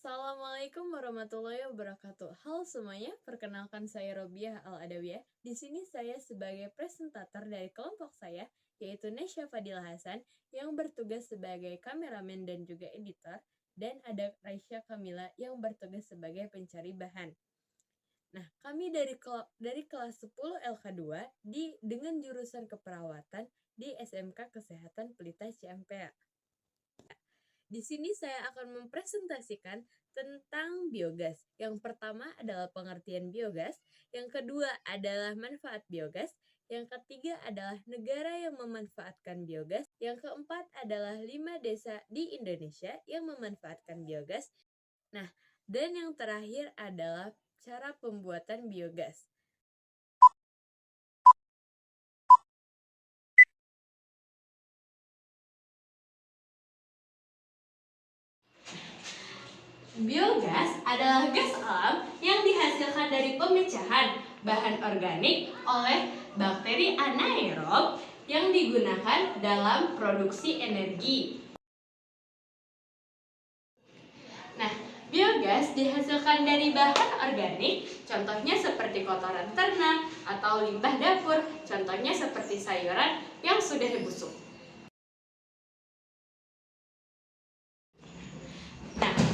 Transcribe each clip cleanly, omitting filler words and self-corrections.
Assalamualaikum warahmatullahi wabarakatuh. Halo semuanya, perkenalkan saya Robiah Al-Adawiyah. Di sini saya sebagai presentator dari kelompok saya, yaitu Nesya Fadila Hasan, yang bertugas sebagai kameramen dan juga editor, dan ada Raisya Kamila yang bertugas sebagai pencari bahan. Nah, kami dari kelas 10 LK2 dengan jurusan keperawatan di SMK Kesehatan Pelita Ciampea. Di sini saya akan mempresentasikan tentang biogas. Yang pertama adalah pengertian biogas, yang kedua adalah manfaat biogas, yang ketiga adalah negara yang memanfaatkan biogas, yang keempat adalah 5 desa di Indonesia yang memanfaatkan biogas. Nah, dan yang terakhir adalah cara pembuatan biogas. Biogas adalah gas alam yang dihasilkan dari pemecahan bahan organik oleh bakteri anaerob yang digunakan dalam produksi energi. Nah, biogas dihasilkan dari bahan organik, contohnya seperti kotoran ternak atau limbah dapur, contohnya seperti sayuran yang sudah busuk.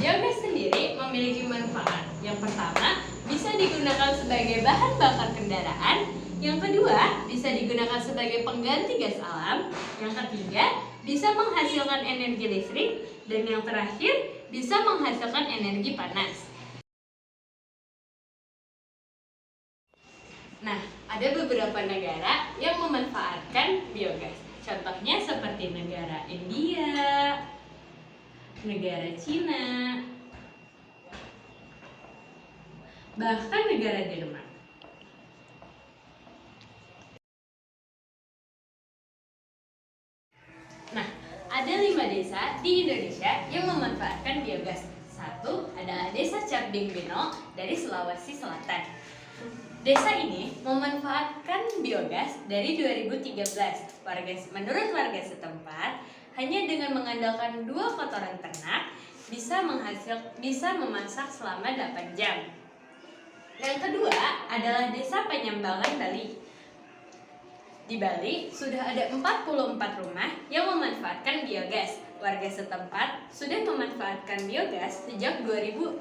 Biogas sendiri memiliki manfaat. Yang pertama, bisa digunakan sebagai bahan bakar kendaraan. Yang kedua, bisa digunakan sebagai pengganti gas alam. Yang ketiga, bisa menghasilkan energi listrik. Dan yang terakhir, bisa menghasilkan energi panas. Nah, ada beberapa negara yang memanfaatkan biogas. Contohnya seperti negara India, negara Cina, bahkan negara Denmark. Nah, ada 5 desa di Indonesia yang memanfaatkan biogas. Satu adalah Desa Cabdingbino dari Sulawesi Selatan. Desa ini memanfaatkan biogas dari 2013. Menurut warga setempat, hanya dengan mengandalkan 2 kotoran ternak bisa memasak selama 8 jam. Yang kedua adalah Desa Penyambangan, Bali. Di Bali sudah ada 44 rumah yang memanfaatkan biogas. Warga setempat sudah memanfaatkan biogas sejak 2011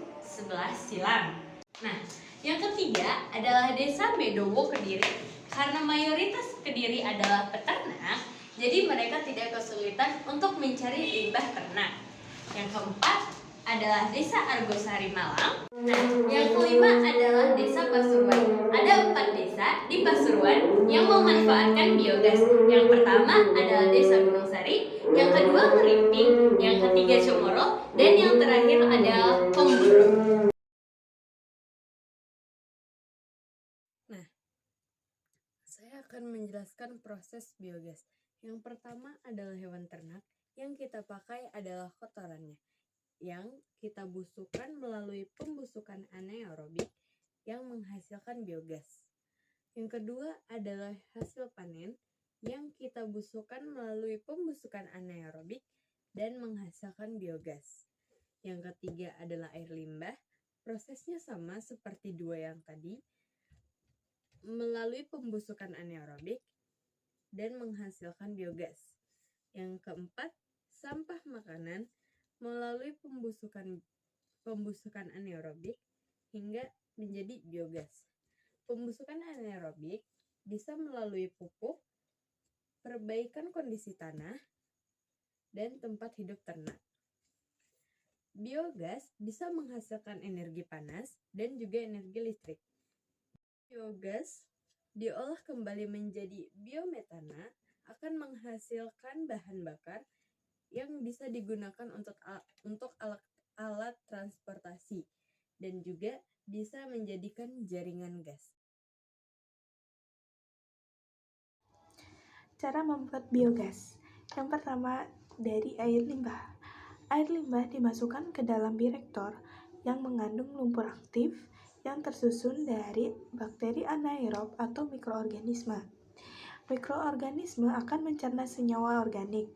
silam. Nah, yang ketiga adalah Desa Bedowo, Kediri. Karena mayoritas Kediri adalah peternak, jadi mereka tidak kesulitan untuk mencari limbah ternak. Yang keempat adalah Desa Argosari, Malang. Nah, yang kelima adalah Desa Pasuruan. Ada 4 desa di Pasuruan yang memanfaatkan biogas. Yang pertama adalah Desa Gunung Sari, yang kedua Ngerimping, yang ketiga Comoro, dan yang terakhir adalah Pemburung. Nah, saya akan menjelaskan proses biogas. Yang pertama adalah hewan ternak, yang kita pakai adalah kotorannya, yang kita busukkan melalui pembusukan anaerobik yang menghasilkan biogas. Yang kedua adalah hasil panen yang kita busukkan melalui pembusukan anaerobik dan menghasilkan biogas. Yang ketiga adalah air limbah. Prosesnya sama seperti 2 yang tadi, melalui pembusukan anaerobik dan menghasilkan biogas. Yang keempat, sampah makanan melalui pembusukan anaerobik hingga menjadi biogas. Pembusukan anaerobik bisa melalui pupuk, perbaikan kondisi tanah, dan tempat hidup ternak. Biogas bisa menghasilkan energi panas dan juga energi listrik. Biogas diolah kembali menjadi biometana akan menghasilkan bahan bakar yang bisa digunakan untuk alat transportasi dan juga bisa menjadikan jaringan gas. Cara membuat biogas. Yang pertama, dari air limbah. Air limbah dimasukkan ke dalam bireaktor yang mengandung lumpur aktif yang tersusun dari bakteri anaerob atau mikroorganisme. Mikroorganisme akan mencerna senyawa organik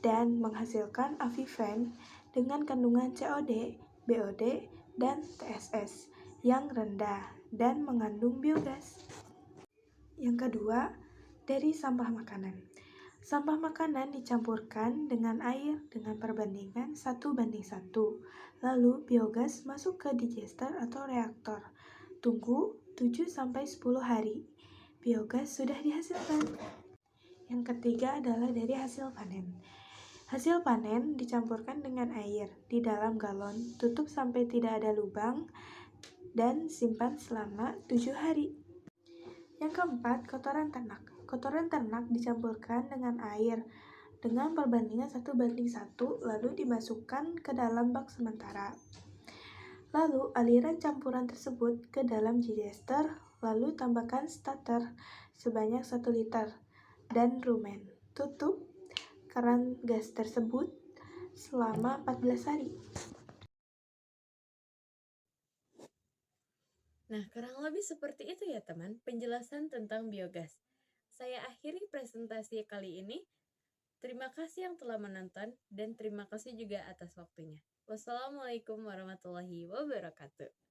dan menghasilkan aviven dengan kandungan COD BOD, dan TSS yang rendah dan mengandung biogas. Yang kedua, dari sampah makanan. Sampah makanan dicampurkan dengan air dengan perbandingan 1:1. Lalu biogas masuk ke digester atau reaktor. Tunggu 7-10 hari. Biogas sudah dihasilkan. Yang ketiga adalah dari hasil panen. Hasil panen dicampurkan dengan air di dalam galon, tutup sampai tidak ada lubang, dan simpan selama 7 hari. Yang keempat, kotoran ternak. Kotoran ternak dicampurkan dengan air dengan perbandingan 1:1, lalu dimasukkan ke dalam bak sementara. Lalu aliran campuran tersebut ke dalam digester, lalu tambahkan starter sebanyak 1 liter dan rumen. Tutup keran gas tersebut selama 14 hari. Nah, kurang lebih seperti itu ya teman, penjelasan tentang biogas. Saya akhiri presentasi kali ini. Terima kasih yang telah menonton dan terima kasih juga atas waktunya. Wassalamualaikum warahmatullahi wabarakatuh.